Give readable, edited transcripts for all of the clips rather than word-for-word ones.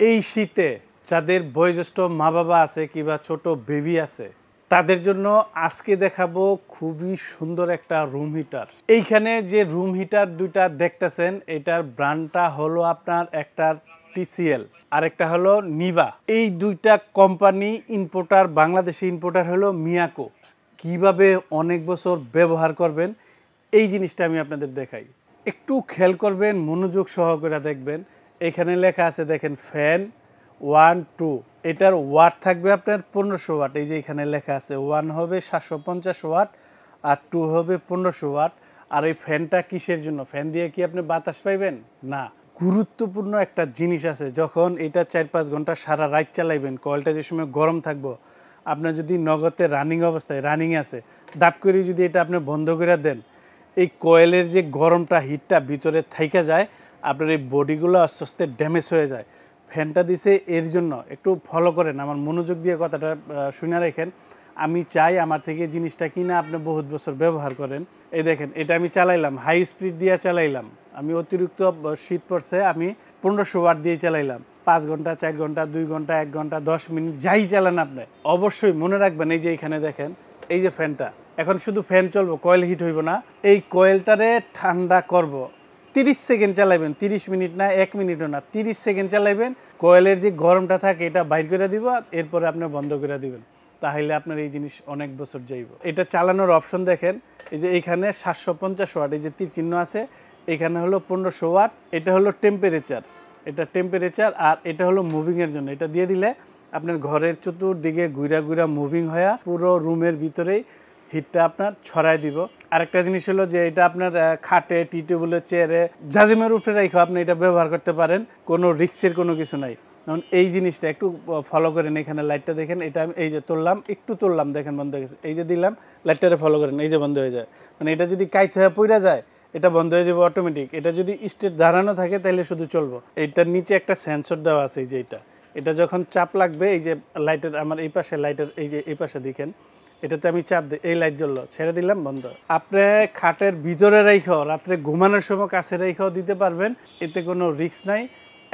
এই শীতে যাদের বয়োজ্যেষ্ঠ মা বাবা আছে কিংবা ছোট বেবি আছে তাদের জন্য আজকে দেখাবো খুবই সুন্দর একটা রুম হিটার। এইখানে যে রুম হিটার দুইটা দেখতেছেন এটার ব্র্যান্ডটা হলো আপনার একটা টিসিএল আর একটা হলো নিভা। এই দুইটা কোম্পানি ইম্পোর্টার, বাংলাদেশি ইম্পোর্টার হলো মিয়াকো। কিভাবে অনেক বছর ব্যবহার করবেন এই জিনিসটা আমি আপনাদের দেখাই। একটু খেয়াল করবেন, মনোযোগ সহকারে দেখবেন। এখানে লেখা আছে দেখেন ফ্যান 1 2, এটার ওয়াট থাকবে আপনার 1500 ওয়াট। এই যে এখানে লেখা আছে 1 হবে 750 ওয়াট আর 2 হবে 1500 ওয়াট। আর এই ফ্যানটা কিসের জন্য? ফ্যান দিয়ে কি আপনি বাতাস পাইবেন? না, গুরুত্বপূর্ণ একটা জিনিস আছে। যখন এটা 4-5 ঘন্টা সারা রাত চালাইবেন, কয়েলটা যে সময় গরম থাকবো, আপনার যদি নগদে রানিং অবস্থায় রানিং আছে দাপ করে যদি এটা আপনি বন্ধ করে দেন, এই কয়েলের যে গরমটা হিটটা ভিতরে থাইকা যায়, আপনার এই বডিগুলো আস্তে আস্তে ড্যামেজ হয়ে যায়। ফ্যানটা দিছে এর জন্য। একটু ফলো করেন, আমার মনোযোগ দিয়ে কথাটা শুনে রাখেন। আমি চাই আমার থেকে জিনিসটা কিনা আপনি বহুত বছর ব্যবহার করেন। এই দেখেন, এটা আমি চালাইলাম, হাই স্পিড দিয়ে চালাইলাম। আমি অতিরিক্ত শীত পড়ছে, আমি 1500 ওয়াট দিয়ে চালাইলাম। 5 ঘন্টা, 4 ঘন্টা, 2 ঘন্টা, 1 ঘন্টা, 10 মিনিট যাই চালান আপনি, অবশ্যই মনে রাখবেন এই যে এখানে দেখেন এই যে ফ্যানটা, এখন শুধু ফ্যান চলবো, কয়েল হিট হইব না। এই কয়েলটারে ঠান্ডা করব 30 সেকেন্ড চালাইবেন, 30 মিনিট না, 1 মিনিটও না, 30 সেকেন্ড চালাইবেন। কয়েলের যে গরমটা থাকে এটা বাইর করে দিব, এরপরে আপনি বন্ধ করে দিবেন। তাহলে আপনার এই জিনিস অনেক বছর যাইব। এটা চালানোর অপশন দেখেন, এই যে এখানে 750 ওয়াট, এই যে তীর চিহ্ন আছে, এখানে হলো 1500 ওয়াট। এটা হলো টেম্পারেচার, এটা টেম্পারেচার। আর এটা হলো মুভিংয়ের জন্য। এটা দিয়ে দিলে আপনার ঘরের চতুর্দিকে ঘুরা ঘুরা মুভিং হয়ে পুরো রুমের ভিতরেই হিটটা আপনার ছড়ায় দিব। আরেকটা জিনিস হলো যে এটা আপনার খাটে, টি টেবিলের চেয়ারে, জাজিমের উপরে রেখে আপনি এটা ব্যবহার করতে পারেন, কোনো রিস্কের কোনো কিছু নাই। কারণ এই জিনিসটা একটু ফলো করেন। এখানে লাইটটা দেখেন, এটা আমি এই যে তুললাম, একটু তুললাম, দেখেন বন্ধ হয়ে গেছে। এই যে দিলাম, লাইটটারে ফলো করেন, এই যে বন্ধ হয়ে যায়। মানে এটা যদি কাইত হয়ে পড়া যায় এটা বন্ধ হয়ে যাবে অটোমেটিক। এটা যদি স্টেট দাঁড়ানো থাকে তাহলে শুধু চলবো। এইটার নিচে একটা সেন্সর দেওয়া আছে, এই যে এটা যখন চাপ লাগবে, এই যে লাইটের আমার এই পাশে লাইটের এই যে এই পাশে দেখেন, এটাতে আমি চাপ দিই, এই লাইট জ্বললো, ছেড়ে দিলাম, বন্ধ। আপনি খাটের ভিতরে রেখেও, রাত্রে ঘুমানোর সময় কাছে রেখেও দিতে পারবেন, এতে কোনো রিস্ক নাই।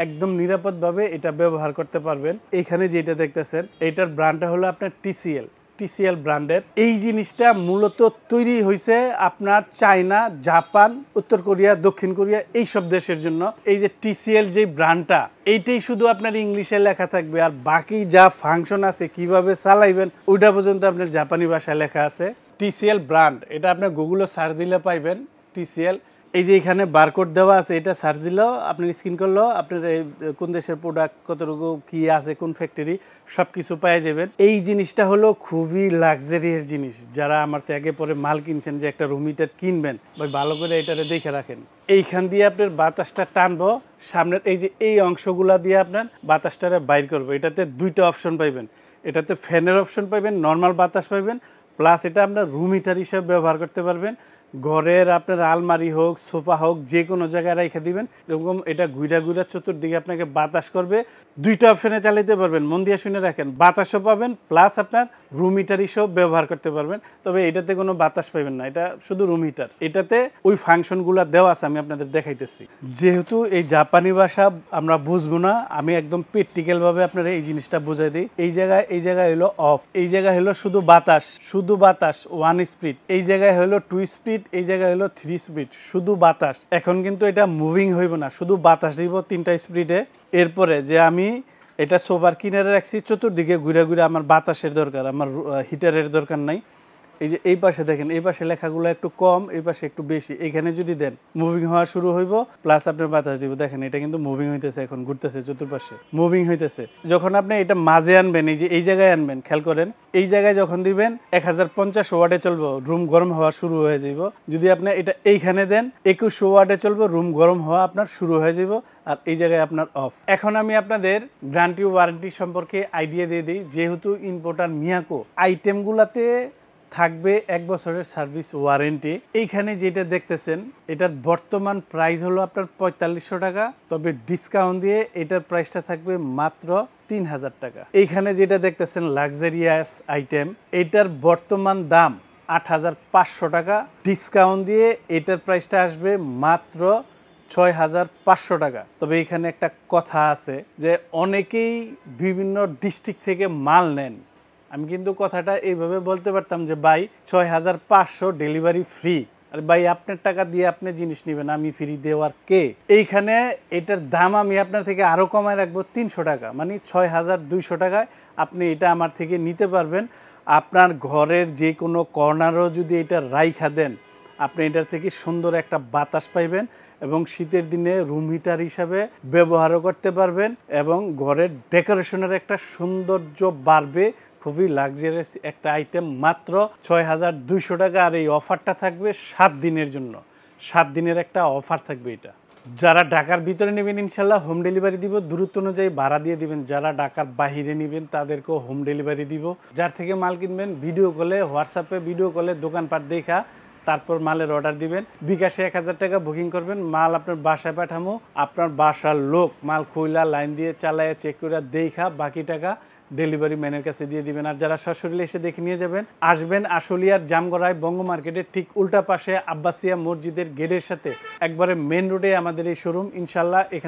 একদম নিরাপদভাবে এটা ব্যবহার করতে পারবেন। এইখানে যেটা দেখতেছেন এটার ব্র্যান্ডটা হলো আপনার টিসিএল ব্র্যান্ডের। এই জিনিসটা মূলত তৈরি হয়েছে আপনার চায়না, জাপান, উত্তর কোরিয়া, দক্ষিণ কোরিয়া, এইসব দেশের জন্য। এই যে টিসিএল যে ব্র্যান্ডটা, এইটাই শুধু আপনার ইংলিশে লেখা থাকবে, আর বাকি যা ফাংশন আছে কিভাবে চালাইবেন ওইটা পর্যন্ত আপনার জাপানি ভাষায় লেখা আছে। টিসিএল ব্র্যান্ড, এটা আপনার গুগলে সার্চ দিলে পাইবেন টিসিএল। এই যে এখানে বারকোড দেওয়া আছে, এটা সার্চ দিলেও আপনার স্ক্রিন করলেও আপনার এই কোন দেশের প্রোডাক্ট, কতটুকু কি আছে, কোন ফ্যাক্টরি, সব কিছু পেয়ে যাবেন। এই জিনিসটা হলো খুবই লাক্সারিয়াস জিনিস। যারা আমার থেকে পরে মাল কিনছেন, যে একটা রুম হিটার কিনবেন, ভাই ভালো করে এটারে দেখে রাখেন। এইখান দিয়ে আপনার বাতাসটা টানবো, সামনের এই যে এই অংশগুলা দিয়ে আপনার বাতাসটারে বাইর করবো। এটাতে দুইটা অপশন পাইবেন, এটাতে ফ্যানের অপশন পাইবেন, নর্মাল বাতাস পাইবেন, প্লাস এটা আপনার রুম হিটার হিসেবে ব্যবহার করতে পারবেন। ঘরের আপনার আলমারি হোক, সোফা হোক, যে কোনো জায়গায় রেখে দিবেন, এরকম এটা ঘুরা ঘুরা চতুর্দিকে আপনাকে বাতাস করবে। দুইটা অপশনে চালাতে পারবেন, মন দিয়ে শুনে রাখেন, বাতাসও পাবেন প্লাস আপনার রুম হিটার হিসেবে ব্যবহার করতে পারবেন। তবে এটাতে কোনো বাতাস পাবেন না, এটা শুধু রুম হিটার। এটাতে ওই ফাংশনগুলো দেওয়া আছে, আমি আপনাদের দেখাইতেছি। যেহেতু এই জাপানি ভাষা আমরা বুঝবো না, আমি একদম প্র্যাকটিক্যালভাবে আপনারা এই জিনিসটা বুঝাই দিই। এই জায়গায় হলো অফ, এই জায়গায় হলো শুধু বাতাস 1 স্পিড, এই জায়গায় হলো 2 স্পিড, এই জায়গায় হলো 3 স্পিড, শুধু বাতাস। এখন কিন্তু এটা মুভিং হইব না, শুধু বাতাস দিব 3টা স্পিডে। এরপরে যে আমি এটা সোফার কিনারে রাখছি, চতুর্দিকে ঘুরে ঘুরে আমার বাতাসের দরকার, আমার হিটারের দরকার নাই। এই যে এই পাশে দেখেন, এই পাশে লেখাগুলো একটু কম, এই পাশে একটু বেশি। এখানে যদি দেন মুভিং হওয়া শুরু হইব, প্লাস আপনার বাতাস দিব। দেখেন এটা কিন্তু মুভিং হইতেছে, এখন ঘুরতেছে চতুর্পাশে, মুভিং হইতেছে। যখন আপনি এটা মাঝে আনবেন, এই যে এই জায়গায় আনবেন, খেয়াল করেন, এই জায়গায় যখন দিবেন 1050 ওয়াটে চলবো, রুম গরম হওয়া শুরু হয়ে যাইব। যদি আপনি এটা এইখানে দেন 2100 ওয়াটে চলবে, রুম গরম হওয়া আপনার শুরু হয়ে যাব। আর এই জায়গায় আপনার অফ। এখন আমি আপনাদের গ্যারান্টি ওয়ারেন্টি সম্পর্কে আইডিয়া দিয়ে দিই। যেহেতু ইম্পোর্টার মিয়াকো, আইটেমগুলোতে থাকবে 1 বছরের সার্ভিস ওয়ারেন্টি। এইখানে যেটা দেখতেছেন এটার বর্তমান প্রাইস হলো আপনার 4500 টাকা, তবে ডিসকাউন্ট দিয়ে এটার প্রাইসটা থাকবে মাত্র 3000 টাকা। এইখানে যেটা দেখতেছেন লাক্সারিয়াস আইটেম, এটার বর্তমান দাম 8500 টাকা, ডিসকাউন্ট দিয়ে এটার প্রাইসটা আসবে মাত্র 6,500 টাকা। তবে এখানে একটা কথা আছে যে অনেকেই বিভিন্ন ডিস্ট্রিক্ট থেকে মাল নেন। আমি কিন্তু কথাটা এইভাবে বলতে পারতাম যে ভাই 6,500 ডেলিভারি ফ্রি। আর ভাই আপনার টাকা দিয়ে আপনি জিনিস নেবেন, আমি ফ্রি দেওয়ার কে? এইখানে এটার দাম আমি আপনার থেকে আরও কমায় রাখবো 300 টাকা, মানে 6,200 টাকায় আপনি এটা আমার থেকে নিতে পারবেন। আপনার ঘরের যে কোনো কর্নারও যদি এটা রাইখা দেন, আপনি এটার থেকে সুন্দর একটা বাতাস পাইবেন এবং শীতের দিনে রুম হিটার হিসাবে ব্যবহারও করতে পারবেন এবং ঘরের ডেকোরেশনের একটা সৌন্দর্য বাড়বে। খুবই লাক্সারিয়াস একটা আইটেম, মাত্র 6,200 টাকা। আর এই অফারটা থাকবে 7 দিনের জন্য। 7 দিনের একটা অফার থাকবে এটা। যারা ঢাকার ভিতরে নেবেন ইনশাল্লাহ হোম ডেলিভারি দিব, দূরত্ব অনুযায়ী ভাড়া দিয়ে দিবেন। যারা ঢাকার বাহিরে নেবেন তাদেরকেও হোম ডেলিভারি দিব। যার থেকে মাল কিনবেন ভিডিও কলে, হোয়াটসঅ্যাপে ভিডিও কলে দোকানপাট দেখা তারপর মালের অর্ডার দিবেন। বিকাশে 1,000 টাকা বুকিং করবেন, মাল আপনার বাসায় পাঠামো। আপনার বাসার লোক মাল খুইলা লাইন দিয়ে চালায় চেক করে দেখা বাকি টাকা ডেলিভারি ম্যানের কাছে দিয়ে দিবেন। আর যারা সশরীরে এসে দেখে নিয়ে যাবেন, আসবেন আশুলিয়ার জামগড়ায় বঙ্গ মার্কেটের ঠিক উল্টা পাশে আব্বাসিয়া মসজিদের গেটের সাথে একবারে মেন রোডে আমাদের এই শোরুম। ইনশাল্লাহ এখানে